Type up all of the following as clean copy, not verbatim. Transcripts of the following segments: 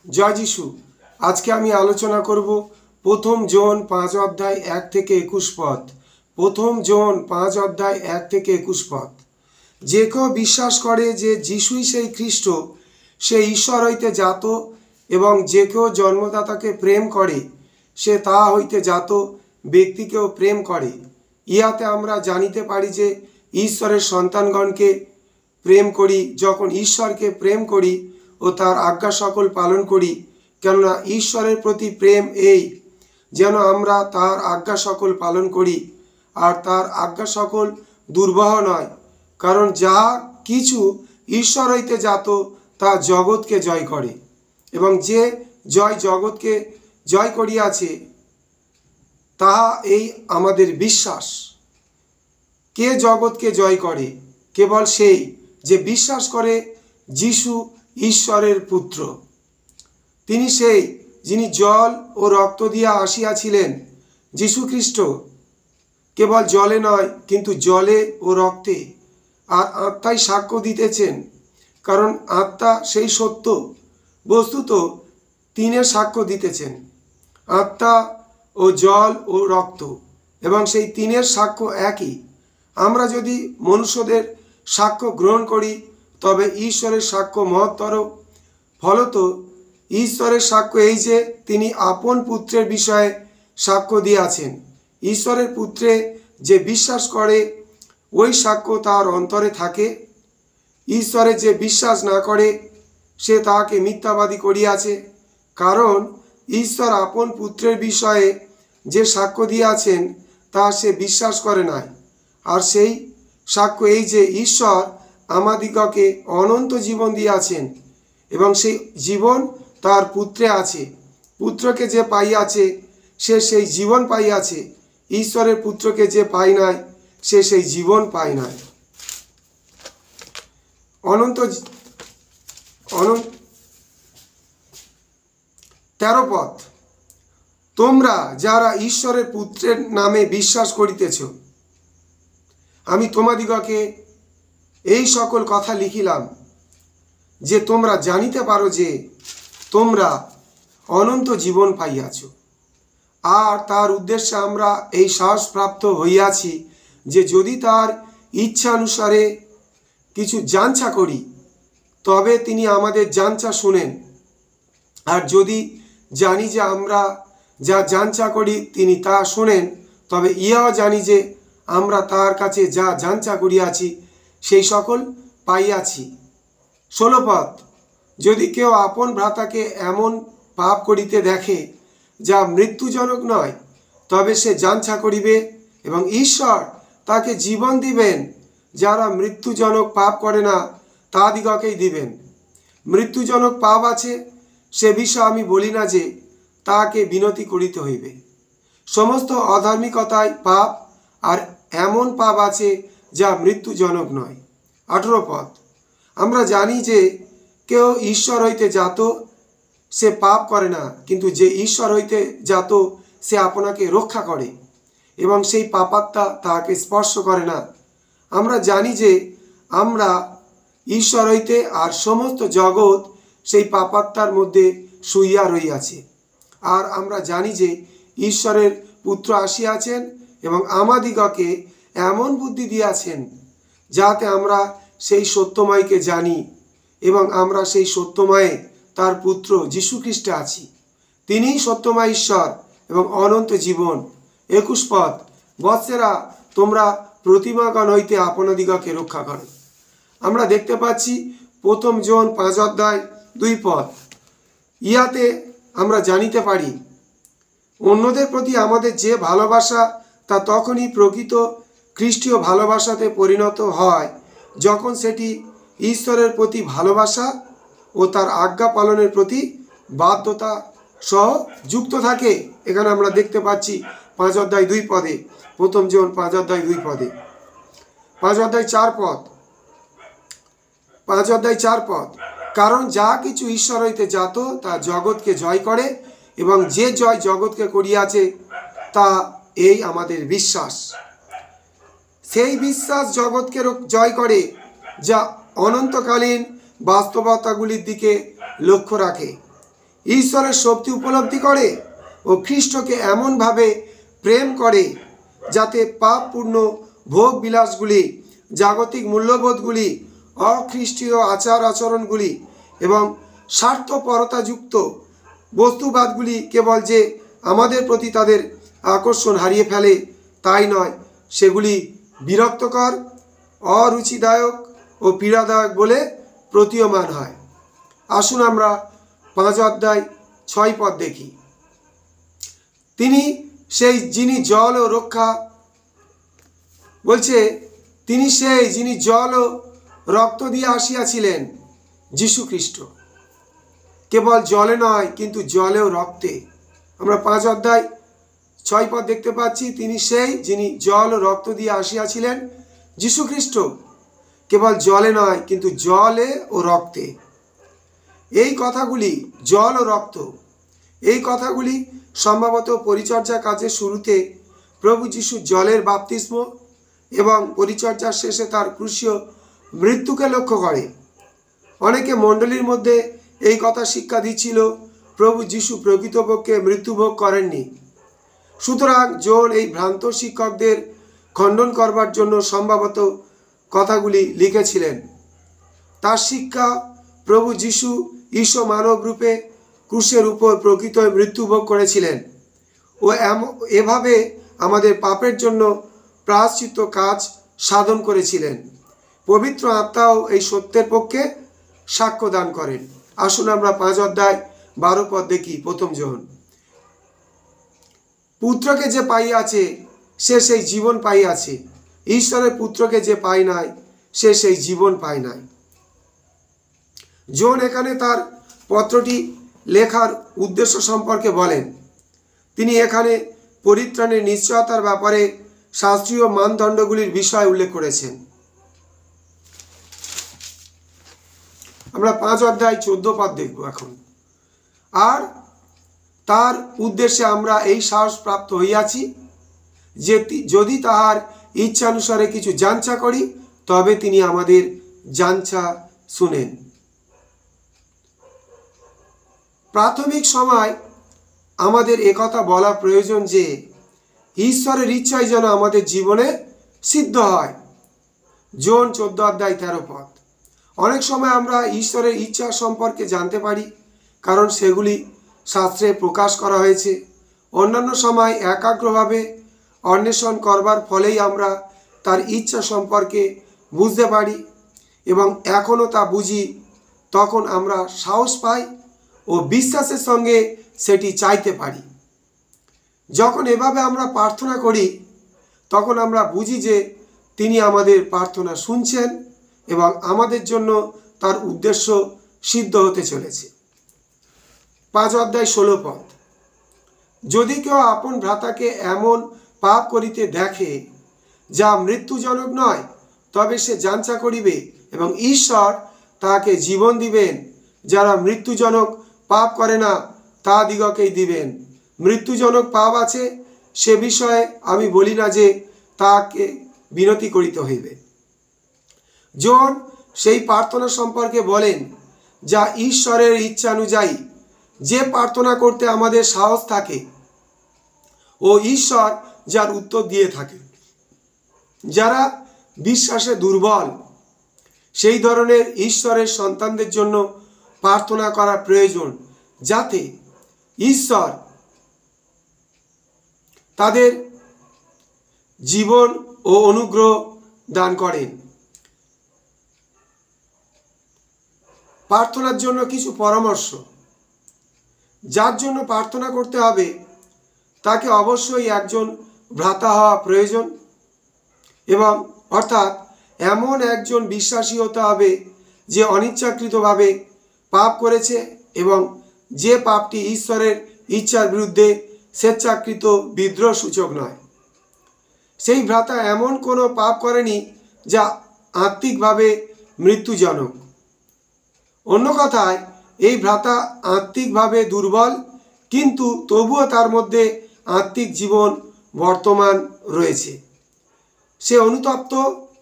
জয় যিশু। আজকে আমি আলোচনা করব প্রথম জন 5 অধ্যায় 1 থেকে 21 পদ। প্রথম জন 5 অধ্যায় 1 থেকে 21 পদ। যে কেউ বিশ্বাস করে যে যিশুই সেই খ্রিস্ট, সে ঈশ্বর হইতে জাত, এবং যে কেউ জন্মদাতাকে প্রেম করে সে তাহা হইতে জাত ব্যক্তিকেও প্রেম করে। ইহাতে আমরা জানিতে পারি যে ঈশ্বরের সন্তানগণকে প্রেম করি, যখন ঈশ্বরকে প্রেম করি ও তার আজ্ঞা সকল পালন করি। কেননা ঈশ্বরের প্রতি প্রেম এই, যেন আমরা তার আজ্ঞা সকল পালন করি, আর তার আজ্ঞা সকল দুর্বহ নয়। কারণ যাহা কিছু ঈশ্বর হইতে জাত তা জগৎকে জয় করে, এবং যে জয় জগৎকে জয় করিয়াছে তাহা এই আমাদের বিশ্বাস। কে জগৎকে জয় করে? কেবল সেই যে বিশ্বাস করে যিশু ঈশ্বরের পুত্র। তিনি সেই যিনি জল ও রক্ত দিয়া আসিয়াছিলেন। যিশু খ্রিস্ট কেবল জলে নয়, কিন্তু জলে ও রক্তে আর আত্মায় সাক্ষ্য দিতেছেন, কারণ আত্মা সেই সত্য। বস্তুত তিনের সাক্ষ্য দিতেছেন, আত্মা ও জল ও রক্ত, এবং সেই তিনের সাক্ষ্য একই। আমরা যদি মনুষ্যদের সাক্ষ্য গ্রহণ করি তবে ঈশ্বরের সাক্ষ্য মহত্তর। ফলত ঈশ্বরের সাক্ষ্য এই যে তিনি আপন পুত্রের বিষয়ে সাক্ষ্য দিয়াছেন। ঈশ্বরের পুত্রে যে বিশ্বাস করে ওই সাক্ষ্য তার অন্তরে থাকে। ঈশ্বরে যে বিশ্বাস না করে সে তাহাকে মিথ্যাবাদী করিয়াছে, কারণ ঈশ্বর আপন পুত্রের বিষয়ে যে সাক্ষ্য দিয়াছেন তা সে বিশ্বাস করে নাই। আর সেই সাক্ষ্য এই যে ঈশ্বর আমাদিগকে অনন্ত জীবন দিয়াছেন, এবং সেই জীবন তার পুত্রে আছে। পুত্রকে যে পাইয়াছে সে সেই জীবন পাইয়াছে। ঈশ্বরের পুত্রকে যে পাই নাই সে সেই জীবন পায় নাই। অনন্ত 13 পদ। তোমরা যারা ঈশ্বরের পুত্রের নামে বিশ্বাস করিতেছ, আমি তোমাদিগকে এই সকল কথা লিখিলাম যে তোমরা জানিতে পারো যে তোমরা অনন্ত জীবন পাইয়াছ। আর তার উদ্দেশ্যে আমরা এই সাহস প্রাপ্ত হইয়াছি যে যদি তার ইচ্ছা অনুসারে কিছু যাঞ্চা করি তবে তিনি আমাদের যাঞ্চা শুনেন। আর যদি জানি যে আমরা যা যাঞ্চা করি তিনি তা শোনেন, তবে ইহাও জানি যে আমরা তার কাছে যা যাঞ্চা করিয়াছি সেই সকল পাইয়াছি। 16 পদ। যদি কেউ আপন ভ্রাতাকে এমন পাপ করিতে দেখে যা মৃত্যুজনক নয়, তবে সে যাঞ্চা করিবে, এবং ঈশ্বর তাকে জীবন দিবেন। যারা মৃত্যুজনক পাপ করে না তাদিগকেই দিবেন। মৃত্যুজনক পাপ আছে, সে বিষয়ে আমি বলি না যে তাকে বিনতি করিতে হইবে। সমস্ত অধার্মিকতায় পাপ, আর এমন পাপ আছে যা মৃত্যুজনক নয়। 18 পদ। আমরা জানি যে কেউ ঈশ্বর হইতে জাত সে পাপ করে না, কিন্তু যে ঈশ্বর হইতে জাত সে আপনাকে রক্ষা করে, এবং সেই পাপাত্মা তাহাকে স্পর্শ করে না। আমরা জানি যে আমরা ঈশ্বর হইতে, আর সমস্ত জগৎ সেই পাপাত্মার মধ্যে শুইয়া রইয়াছে। আর আমরা জানি যে ঈশ্বরের পুত্র আসিয়াছেন এবং আমাদিগকে এমন বুদ্ধি দিয়াছেন যাতে আমরা সেই সত্যময়কে জানি, এবং আমরা সেই সত্যময়ে তার পুত্র যীশু খ্রিস্টে আছি। তিনিই সত্যময় ঈশ্বর এবং অনন্ত জীবন। 21 পদ। বৎসেরা, তোমরা প্রতিমাগণ হইতে আপনাদিগকে রক্ষা করো। আমরা দেখতে পাচ্ছি প্রথম জন 5 অধ্যায় 2 পদ। ইহাতে আমরা জানিতে পারি অন্যদের প্রতি আমাদের যে ভালোবাসা তা তখনই প্রকৃত খ্রিস্টীয় ভালোবাসাতে পরিণত হয় যখন সেটি ঈশ্বরের প্রতি ভালোবাসা ও তার আজ্ঞা পালনের প্রতি বাধ্যতা সহ যুক্ত থাকে। এখানে আমরা দেখতে পাচ্ছি 5 অধ্যায় 2 পদে, প্রথম জন 5 অধ্যায় 2 পদে। 5 অধ্যায় 4 পদ। 5 অধ্যায় 4 পদ। কারণ যা কিছু ঈশ্বর হইতে জাত তা জগৎকে জয় করে, এবং যে জয় জগৎকে করিয়াছে তা এই আমাদের বিশ্বাস। সেই বিশ্বাস জগৎকে জয় করে যা অনন্তকালীন বাস্তবতাগুলির দিকে লক্ষ্য রাখে। ঈশ্বরের শক্তি উপলব্ধি করে ও খ্রিস্টকে এমনভাবে প্রেম করে যাতে পাপপূর্ণ ভোগ বিলাসগুলি, জাগতিক মূল্যবোধগুলি, অখ্রিস্টীয় আচার আচরণগুলি এবং স্বার্থপরতাযুক্ত বস্তুবাদগুলি কেবল যে আমাদের প্রতি তাদের আকর্ষণ হারিয়ে ফেলে তাই নয়, সেগুলি বিরক্তকর, অরুচিদায়ক ও পীড়াদায়ক বলে প্রতীয়মান হয়। আসুন আমরা 5 অধ্যায় 6 পদ দেখি। তিনি সেই যিনি জল ও রক্ষা বলছে, তিনি সেই যিনি জল ও রক্ত দিয়ে আসিয়াছিলেন, যীশু খ্রিস্ট। কেবল জলে নয়, কিন্তু জলে ও রক্তে। আমরা 5 অধ্যায় 6 পদ দেখতে পাচ্ছি, তিনি সেই যিনি জল ও রক্ত দিয়ে আসিয়াছিলেন, যীশু খ্রিস্ট। কেবল জলে নয়, কিন্তু জলে ও রক্তে। এই কথাগুলি, জল ও রক্ত, এই কথাগুলি সম্ভবত পরিচর্যা কাজের শুরুতে প্রভু যীশু জলের বাপ্তিস্ম এবং পরিচর্যার শেষে তার ক্রুশীয় মৃত্যুকে লক্ষ্য করে। অনেকে মণ্ডলীর মধ্যে এই কথা শিক্ষা দিচ্ছিল, প্রভু যীশু প্রকৃতপক্ষে মৃত্যুভোগ করেননি। সুতরাং জন এই ভ্রান্ত শিক্ষকদের খণ্ডন করবার জন্য সম্ভবত কথাগুলি লিখেছিলেন। তার শিক্ষা, প্রভু যীশু ঈশ্বর মানব রূপে ক্রুশের উপর প্রকৃত মৃত্যুভোগ করেছিলেন ও এভাবে আমাদের পাপের জন্য প্রায়শ্চিত্ত কাজ সাধন করেছিলেন। পবিত্র আত্মাও এই সত্যের পক্ষে সাক্ষ্য দান করেন। আসুন আমরা 5 অধ্যায় 12 পদ দেখি। প্রথম যোহন, পুত্রকে যে পাইয়াছে সে সেই জীবন পাইয়াছে, ঈশ্বরের পুত্রকে যে পায় নাই সে সেই জীবন পায় নাই। জন এখানে তার পত্রটি লেখার উদ্দেশ্য সম্পর্কে বলেন। তিনি এখানে পরিত্রাণের নিশ্চয়তার ব্যাপারে শাস্ত্রীয় মানদণ্ডগুলির বিষয় উল্লেখ করেছেন। আমরা 5 অধ্যায় 14 পদ দেখব এখন। আর তার উদ্দেশ্যে আমরা এই সাহস প্রাপ্ত হইয়াছি যে যদি তাহার ইচ্ছানুসারে কিছু যাঞ্চা করি তবে তিনি আমাদের যাঞ্চা শুনেন। প্রাথমিক সময় আমাদের একথা বলা প্রয়োজন যে ঈশ্বরের ইচ্ছাই যেন আমাদের জীবনে সিদ্ধ হয়। জন 14 অধ্যায় 13 পদ। অনেক সময় আমরা ঈশ্বরের ইচ্ছা সম্পর্কে জানতে পারি কারণ সেগুলি শাস্ত্রে প্রকাশ করা হয়েছে। অন্যান্য সময় একাগ্রভাবে অন্বেষণ করবার ফলেই আমরা তার ইচ্ছা সম্পর্কে বুঝতে পারি এবং এখনও তা বুঝি। তখন আমরা সাহস পাই ও বিশ্বাসের সঙ্গে সেটি চাইতে পারি। যখন এভাবে আমরা প্রার্থনা করি তখন আমরা বুঝি যে তিনি আমাদের প্রার্থনা শুনছেন এবং আমাদের জন্য তার উদ্দেশ্য সিদ্ধ হতে চলেছে। 5 অধ্যায় 16 পদ। যদি কেউ আপন ভ্রাতাকে এমন পাপ করিতে দেখে যা মৃত্যুজনক নয়, তবে সে যাঞ্চা করিবে এবং ঈশ্বর তাহাকে জীবন দিবেন। যারা মৃত্যুজনক পাপ করে না তাদিগকেই দিবেন। মৃত্যুজনক পাপ আছে সে বিষয়ে আমি বলি না যে তাকে বিনতি করিতে হইবে। জন সেই প্রার্থনা সম্পর্কে বলেন যা ঈশ্বরের ইচ্ছানুযায়ী, যে প্রার্থনা করতে আমাদের সাহস থাকে ও ঈশ্বর যার উত্তর দিয়ে থাকে। যারা বিশ্বাসে দুর্বল সেই ধরনের ঈশ্বরের সন্তানদের জন্য প্রার্থনা করা প্রয়োজন যাতে ঈশ্বর তাদের জীবন ও অনুগ্রহ দান করেন। প্রার্থনার জন্য কিছু পরামর্শ। যার জন্য প্রার্থনা করতে হবে তাকে অবশ্যই একজন ভ্রাতা হওয়া প্রয়োজন এবং অর্থাৎ এমন একজন বিশ্বাসী হতে হবে যে অনিচ্ছাকৃতভাবে পাপ করেছে এবং যে পাপটি ঈশ্বরের ইচ্ছার বিরুদ্ধে স্বেচ্ছাকৃত বিদ্রোহ সূচক নয়। সেই ভ্রাতা এমন কোনো পাপ করেনি যা আত্মিকভাবে মৃত্যুজনক। অন্য কথায় এই ভ্রাতা আত্মিকভাবে দুর্বল, কিন্তু তবুও তার মধ্যে আত্মিক জীবন বর্তমান রয়েছে। সে অনুতপ্ত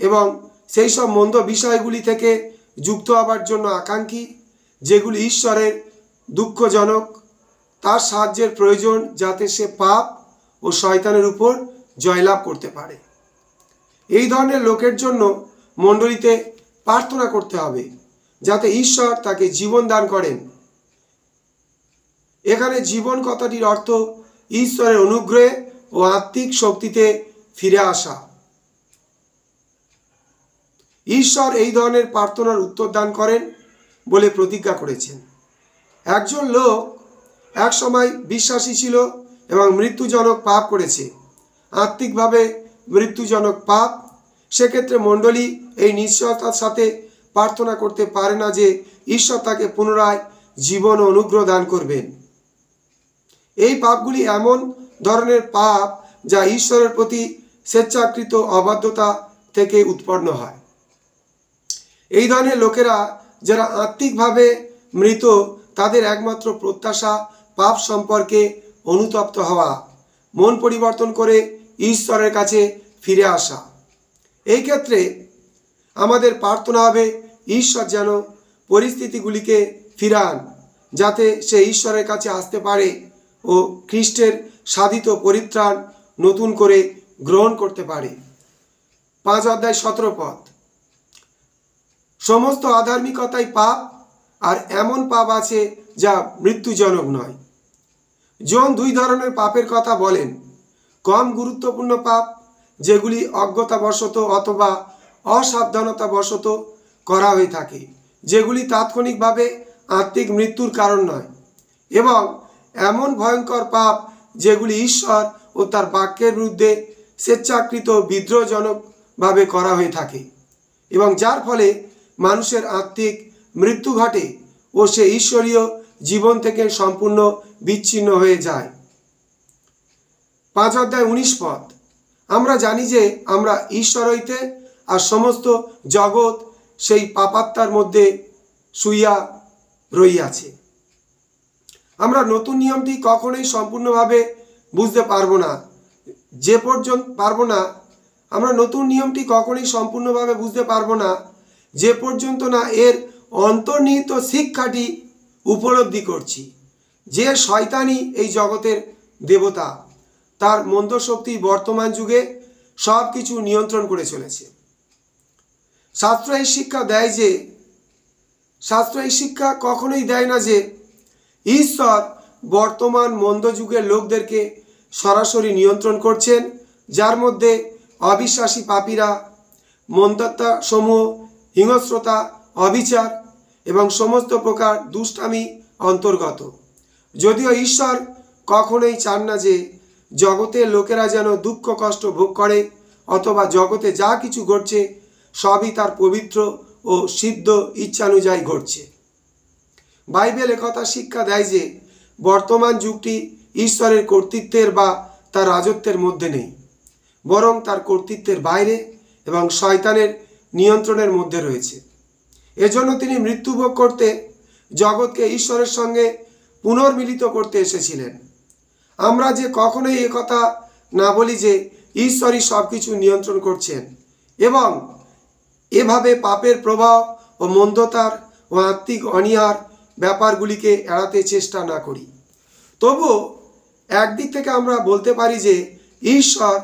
এবং সেই সব মন্দ বিষয়গুলি থেকে যুক্ত হবার জন্য আকাঙ্ক্ষী যেগুলি ঈশ্বরের দুঃখজনক। তার সাহায্যের প্রয়োজন যাতে সে পাপ ও শয়তানের উপর জয়লাভ করতে পারে। এই ধরনের লোকের জন্য মণ্ডলীতে প্রার্থনা করতে হবে যাতে ঈশ্বর তাকে জীবন দান করেন। এখানে জীবন কথাটির অর্থ ঈশ্বরের অনুগ্রহে ও আত্মিক শক্তিতে ফিরে আসা। ঈশ্বর এই ধরনের প্রার্থনার উত্তর দান করেন বলে প্রতিজ্ঞা করেছেন। একজন লোক এক সময় বিশ্বাসী ছিল এবং মৃত্যুজনক পাপ করেছে, আত্মিকভাবে মৃত্যুজনক পাপ। সেক্ষেত্রে মণ্ডলী এই নিশ্চয়তার সাথে প্রার্থনা করতে পারে না যে ঈশ্বর তাকে পুনরায় জীবন ও অনুগ্রহ দান করবেন। এই পাপগুলি এমন ধরনের পাপ যা ঈশ্বরের প্রতি স্বেচ্ছাকৃত অবাধ্যতা থেকে উৎপন্ন হয়। এই ধরনের লোকেরা যারা আত্মিকভাবে মৃত, তাদের একমাত্র প্রত্যাশা পাপ সম্পর্কে অনুতপ্ত হওয়া, মন পরিবর্তন করে ঈশ্বরের কাছে ফিরে আসা। এই ক্ষেত্রে আমাদের প্রার্থনা হবে ঈশ্বর যেন পরিস্থিতিগুলিকে ফিরান যাতে সে ঈশ্বরের কাছে আসতে পারে ও খ্রিস্টের সাধিত পরিত্রাণ নতুন করে গ্রহণ করতে পারে। 5 অধ্যায় 17 পদ। সমস্ত অধার্মিকতাই পাপ, আর এমন পাপ আছে যা মৃত্যুজনক নয়। জন 2 ধরনের পাপের কথা বলেন। কম গুরুত্বপূর্ণ পাপ, যেগুলি অজ্ঞতাবশত অথবা অসাবধানতাবশত করা হয়ে থাকে, যেগুলি তাৎক্ষণিকভাবে আত্মিক মৃত্যুর কারণ নয়, এবং এমন ভয়ঙ্কর পাপ যেগুলি ঈশ্বর ও তার বাক্যের বিরুদ্ধে স্বেচ্ছাকৃত বিদ্রোহজনকভাবে করা হয়ে থাকে এবং যার ফলে মানুষের আত্মিক মৃত্যু ঘটে ও সে ঈশ্বরীয় জীবন থেকে সম্পূর্ণ বিচ্ছিন্ন হয়ে যায়। 5 অধ্যায় 19 পদ। আমরা জানি যে আমরা ঈশ্বর হইতে, আর সমস্ত জগৎ সেই পাপাত্মার মধ্যে শুইয়া রইয়াছে। আমরা নতুন নিয়মটি কখনোই সম্পূর্ণভাবে বুঝতে পারবো না যে পর্যন্ত আমরা নতুন নিয়মটি কখনোই সম্পূর্ণভাবে বুঝতে পারবো না যে পর্যন্ত না এর অন্তর্নিহিত শিক্ষাটি উপলব্ধি করছি যে শয়তানই এই জগতের দেবতা, তার মন্দ শক্তি বর্তমান যুগে সব কিছু নিয়ন্ত্রণ করে চলেছে। শাস্ত্র এই শিক্ষা কখনোই দেয় না যে ঈশ্বর বর্তমান মন্দ যুগের লোকদেরকে সরাসরি নিয়ন্ত্রণ করছেন, যার মধ্যে অবিশ্বাসী পাপীরা, মন্দাত্মা সমূহ, হিংস্রতা, অবিচার এবং সমস্ত প্রকার দুষ্টামি অন্তর্গত। যদিও ঈশ্বর কখনোই চান না যে জগতের লোকেরা যেন দুঃখ কষ্ট ভোগ করে অথবা জগতে যা কিছু ঘটছে সবই তার পবিত্র ও সিদ্ধ ইচ্ছানুযায়ী ঘটছে। বাইবেল একথা শিক্ষা দেয় যে বর্তমান যুগটি ঈশ্বরের কর্তৃত্বের বা তার রাজত্বের মধ্যে নেই, বরং তার কর্তৃত্বের বাইরে এবং শয়তানের নিয়ন্ত্রণের মধ্যে রয়েছে। এজন্য তিনি মৃত্যুভোগ করতে জগৎকে ঈশ্বরের সঙ্গে পুনর্মিলিত করতে এসেছিলেন। আমরা যে কখনোই একথা না বলি যে ঈশ্বরই সব কিছু নিয়ন্ত্রণ করছেন এবং এভাবে পাপের প্রভাব ও মন্দতার ও আত্মিক অনিহার ব্যাপারগুলিকে এড়াতে চেষ্টা না করি, তবুও একদিক থেকে আমরা বলতে পারি যে ঈশ্বর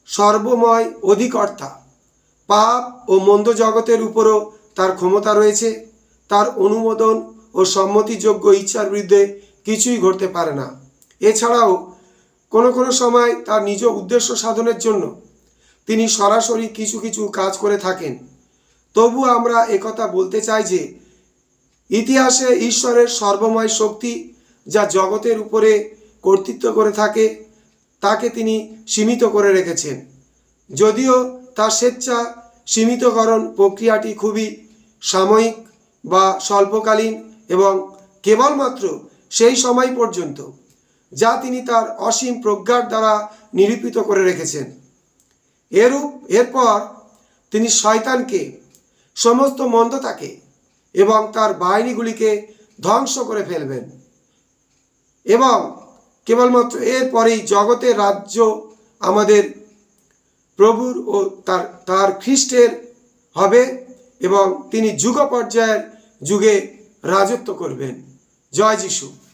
সর্বময় অধিকর্তা। পাপ ও মন্দ জগতের উপরও তার ক্ষমতা রয়েছে। তার অনুমোদন ও সম্মতিযোগ্য ইচ্ছার বিরুদ্ধে কিছুই ঘটতে পারে না। এছাড়াও কোনো কোনো সময় তার নিজ উদ্দেশ্য সাধনের জন্য তিনি সরাসরি কিছু কিছু কাজ করে থাকেন। তবু আমরা একথা বলতে চাই যে ইতিহাসে ঈশ্বরের সর্বময় শক্তি যা জগতের উপরে কর্তৃত্ব করে থাকে তাকে তিনি সীমিত করে রেখেছেন। যদিও তার স্বেচ্ছা সীমিতকরণ প্রক্রিয়াটি খুবই সাময়িক বা স্বল্পকালীন এবং কেবলমাত্র সেই সময় পর্যন্ত যা তিনি তার অসীম প্রজ্ঞার দ্বারা নিরূপিত করে রেখেছেন। এরপর তিনি শয়তানকে, সমস্ত মন্দতাকে এবং তার বাহিনীগুলিকে ধ্বংস করে ফেলবেন এবং কেবলমাত্র এরপরেই জগতের রাজ্য আমাদের প্রভুর ও তার খ্রিস্টের হবে এবং তিনি যুগ পর্যায়ের যুগে রাজত্ব করবেন। জয় যিশু।